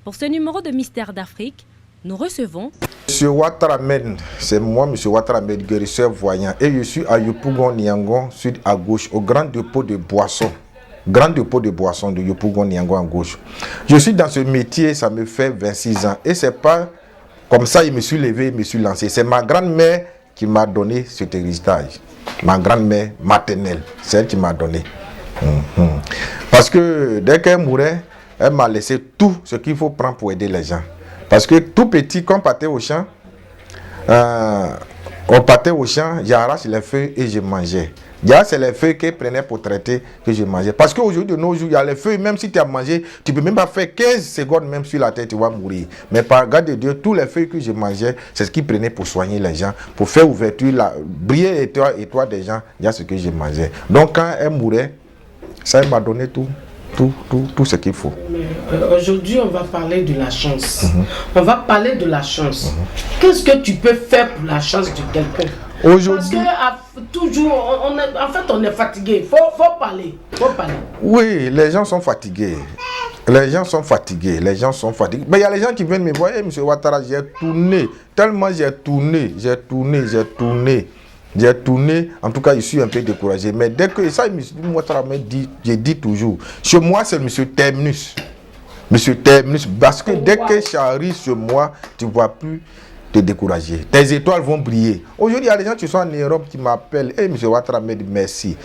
Pour ce numéro de Mystère d'Afrique, nous recevons... Monsieur Ouattara Ahmed, c'est moi, Monsieur Ouattara Ahmed, guérisseur voyant, et je suis à Yopougon, Niangon, sud à gauche, au grand dépôt de boissons. Grand dépôt de boissons de Yopougon, Niangon à gauche. Je suis dans ce métier, ça me fait 26 ans, et c'est pas comme ça, je me suis levé, je me suis lancé. C'est ma grand-mère qui m'a donné cet héritage. Ma grand-mère maternelle, c'est elle qui m'a donné. Parce que dès qu'elle mourait, elle m'a laissé tout ce qu'il faut prendre pour aider les gens. Parce que tout petit, quand on partait au champ, j'arrache les feuilles et je mangeais. C'est les feuilles qu'elle prenait pour traiter que je mangeais. Parce qu'aujourd'hui, de nos jours, il y a les feuilles, même si tu as mangé, tu ne peux même pas faire 15 secondes même sur la tête, tu vas mourir. Mais par grâce de Dieu, tous les feuilles que je mangeais, c'est ce qu'ils prenaient pour soigner les gens, pour faire ouverture, briller et toi des gens, il y a ce que je mangeais. Donc quand elle mourait, ça m'a donné tout ce qu'il faut. Aujourd'hui, on va parler de la chance. On va parler de la chance. Qu'est-ce que tu peux faire pour la chance de quelqu'un? Parce que toujours, on est fatigué. Faut parler. Oui, les gens sont fatigués. Les gens sont fatigués. Mais il y a les gens qui viennent me voir, hey, Monsieur Ouattara, j'ai tourné. Tellement j'ai tourné. En tout cas, je suis un peu découragé. Mais dès que ça, M. Ouattara me dit, je dis toujours, chez moi, c'est M. Terminus. M. Terminus, parce que dès que ça arrive chez moi, tu ne vois plus te décourager. Tes étoiles vont briller. Aujourd'hui, il y a des gens qui sont en Europe qui m'appellent. Et M. Ouattara me dit merci.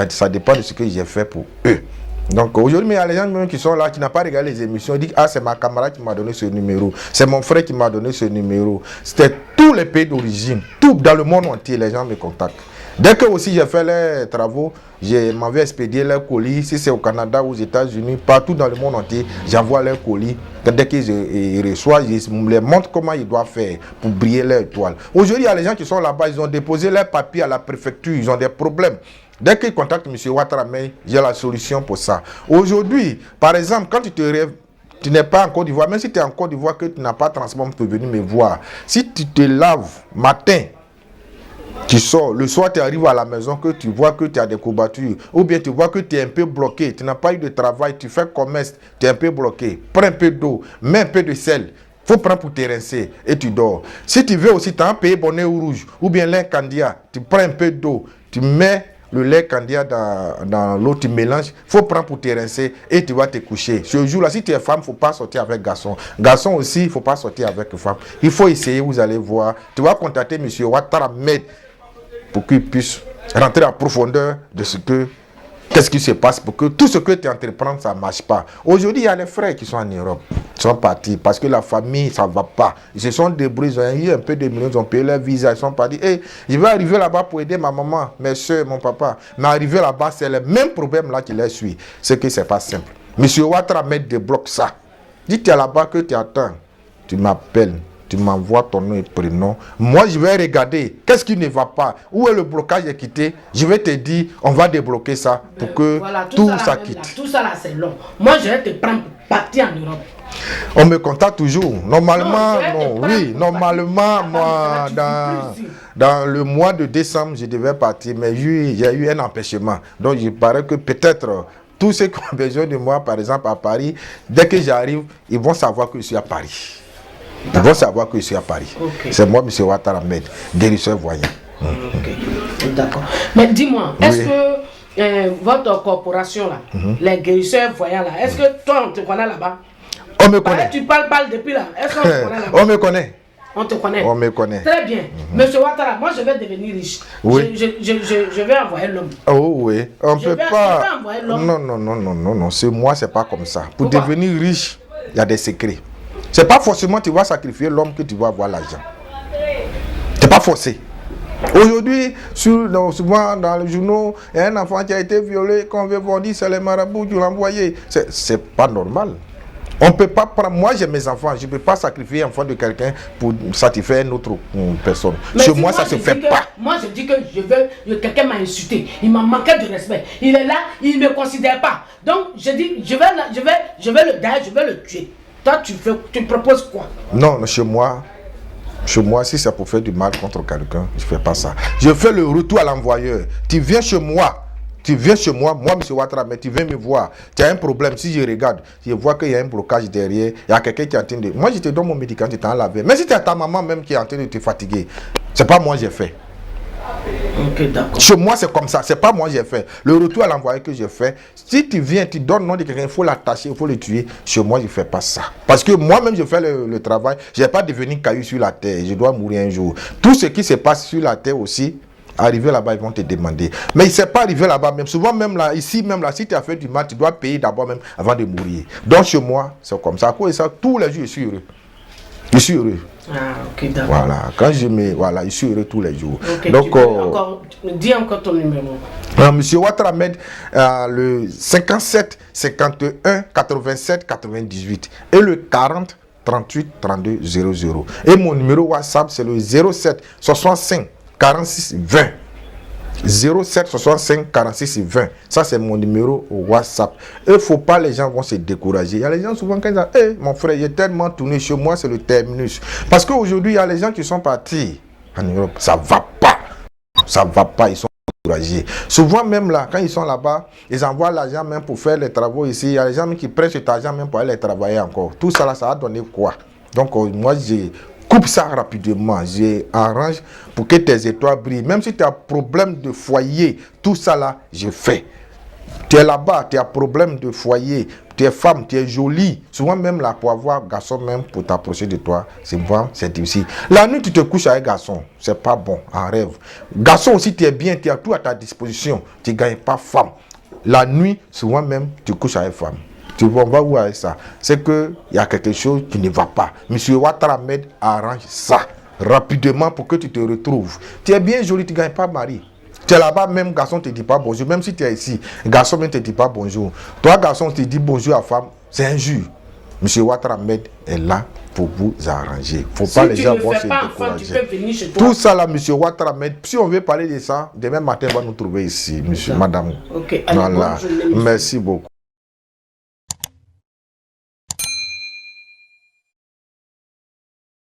Ça dépend de ce que j'ai fait pour eux. Donc aujourd'hui, il y a les gens même qui sont là, qui n'ont pas regardé les émissions, ils disent ah, c'est ma camarade qui m'a donné ce numéro, c'est mon frère qui m'a donné ce numéro. C'était tous les pays d'origine, tout dans le monde entier, les gens me contactent. Dès que aussi j'ai fait les travaux, je m'avais expédié leurs colis, si c'est au Canada ou aux États-Unis, partout dans le monde entier, j'envoie leurs colis. Dès qu'ils reçoivent, je les montre comment ils doivent faire pour briller leur étoile. Aujourd'hui, il y a les gens qui sont là-bas, ils ont déposé leurs papiers à la préfecture, ils ont des problèmes. Dès qu'ils contactent M. Ouattara, j'ai la solution pour ça. Aujourd'hui, par exemple, quand tu te rêves, tu n'es pas en Côte d'Ivoire, même si tu es en Côte d'Ivoire, que tu n'as pas de transport, tu peux venir me voir. Si tu te laves matin, tu sors, le soir tu arrives à la maison, que tu vois que tu as des courbatures, ou bien tu vois que tu es un peu bloqué, tu n'as pas eu de travail, tu fais commerce, tu es un peu bloqué, prends un peu d'eau, mets un peu de sel, faut prendre pour te rincer et tu dors. Si tu veux aussi, tu as un pays bonnet ou rouge, ou bien lait candia, tu prends un peu d'eau, tu mets le lait candia dans l'eau, tu mélanges, il faut prendre pour te rincer et tu vas te coucher. Ce jour-là, si tu es femme, il ne faut pas sortir avec garçon. Garçon aussi, il ne faut pas sortir avec femme. Il faut essayer, vous allez voir. Tu vas contacter M. Ouattara Ahmed pour qu'il puisse rentrer en profondeur de qu'est-ce qui se passe pour que tout ce que tu entreprends, ça ne marche pas. Aujourd'hui, il y a les frères qui sont en Europe, qui sont partis parce que la famille, ça ne va pas. Ils se sont débrouillés, ils ont eu un peu de millions, ils ont payé leur visa, ils sont partis. Hey, je vais arriver là-bas pour aider ma maman, mes soeurs, mon papa. Mais arriver là-bas, c'est le même problème là qui les suit. C'est que ce n'est pas simple. Monsieur Ouattara Ahmed débloque ça. Dis, tu es là-bas que tu attends. Tu m'appelles. Tu m'envoies ton nom et prénom. Moi, je vais regarder qu'est-ce qui ne va pas. Où est le blocage est quitté. Je vais te dire, on va débloquer ça pour que voilà, tout ça quitte. Là, tout ça là, c'est long. Moi, je vais te prendre pour partir en Europe. On me contacte toujours. Normalement, normalement, moi, dans le mois de décembre, je devais partir, mais j'ai eu un empêchement. Donc, il paraît que peut-être tous ceux qui ont besoin de moi, par exemple, à Paris, dès que j'arrive, ils vont savoir que je suis à Paris. Ils vont savoir que je suis à Paris. Okay. C'est moi, M. Ouattara Ahmed, guérisseur voyant. D'accord. Mais dis-moi, est-ce que votre corporation, là, les guérisseurs voyants, là, est-ce que toi, on te connaît là-bas? On me connaît. Tu parles depuis là. Est-ce qu'on te connaît là-bas? On me connaît. On te connaît. On me connaît. Très bien. Monsieur Ouattara, moi je vais devenir riche. Oui. Je vais envoyer l'homme. Oh oui. On peut pas. Je vais envoyer l'homme. Non. C'est moi, c'est pas comme ça. Pour Pourquoi? devenir riche, il y a des secrets. C'est pas forcément tu vas sacrifier l'homme que tu vas avoir l'argent. C'est pas forcé. Aujourd'hui, souvent dans les journaux, il y a un enfant qui a été violé, qu'on veut voir dire c'est les marabouts qui l'ont envoyé. C'est pas normal. On peut pas prendre. Moi, j'ai mes enfants. Je ne peux pas sacrifier l'enfant de quelqu'un pour satisfaire une autre personne. Chez moi, ça ne se fait pas. Moi, je dis que quelqu'un m'a insulté. Il m'a manqué de respect. Il est là, il ne me considère pas. Donc, je dis, je vais le tuer. Toi, tu proposes quoi? Non, chez moi, si c'est pour faire du mal contre quelqu'un, je ne fais pas ça. Je fais le retour à l'envoyeur. Tu viens chez moi, Tu viens chez moi, moi, M. Ouattara, mais tu viens me voir. Tu as un problème. Si je regarde, je vois qu'il y a un blocage derrière. Il y a quelqu'un qui est en train de... Moi, je te donne mon médicament, tu t'en laves. Mais si tu as ta maman même qui est en train de te fatiguer, c'est pas moi j'ai fait. Ok, d'accord. Chez moi, c'est comme ça. C'est pas moi j'ai fait. Le retour à l'envoyé que j'ai fait, si tu viens, tu donnes le nom de quelqu'un, il faut l'attacher, il faut le tuer. Chez moi, je ne fais pas ça. Parce que moi-même, je fais le travail. Je n'ai pas devenu caillou sur la terre. Je dois mourir un jour. Tout ce qui se passe sur la terre aussi, arriver là-bas, ils vont te demander. Mais il ne s'est pas arrivé là-bas même. Souvent, même là, ici, même là, si tu as fait du mal, tu dois payer d'abord même avant de mourir. Donc, chez moi, c'est comme ça. À cause de ça, tous les jours, je suis heureux. Je suis heureux. Ah, ok, d'accord. Voilà. Quand je me... Voilà, je suis heureux tous les jours. Okay, donc, dis encore ton numéro. Monsieur Ouattara Ahmed, le 57 51 87 98 et le 40 38 32 00. Et mon numéro WhatsApp, c'est le 07 65 46 20. 07 65 46 20. Ça, c'est mon numéro WhatsApp. Il ne faut pas, les gens vont se décourager. Il y a les gens souvent qui disent, hey, mon frère, j'ai tellement tourné chez moi, c'est le terminus. Parce qu'aujourd'hui, il y a les gens qui sont partis en Europe. Ça ne va pas. Ça ne va pas. Ils sont découragés. Souvent, même là, quand ils sont là-bas, ils envoient l'argent même pour faire les travaux ici. Il y a les gens qui prennent cet argent même pour aller travailler encore. Tout ça, là, ça va donner quoi? Donc, moi, j'ai... Coupe ça rapidement, j'arrange pour que tes étoiles brillent. Même si tu as problème de foyer, tout ça là, je fais. Tu es là-bas, tu as problème de foyer, tu es femme, tu es jolie. Souvent même là, pour avoir garçon même pour t'approcher de toi, c'est difficile. La nuit, tu te couches avec garçon, c'est pas bon, en rêve. Garçon aussi, tu es bien, tu as tout à ta disposition. Tu ne gagnes pas femme. La nuit, souvent même, tu couches avec femme. Tu vois, on va où avec ça? C'est qu'il y a quelque chose qui ne va pas. Monsieur Ouattara Ahmed arrange ça rapidement pour que tu te retrouves. Tu es bien joli, tu ne gagnes pas mari. Tu es là-bas, même garçon ne te dit pas bonjour. Même si tu es ici, garçon ne te dit pas bonjour. Toi, garçon, te dit bonjour à femme, c'est injure. Monsieur Ouattara Ahmed est là pour vous arranger. Faut pas les gens vont se décourager. Tout ça là, monsieur Ouattara Ahmed, si on veut parler de ça, demain matin, on va nous trouver ici, monsieur, madame. Ok, voilà. Merci beaucoup.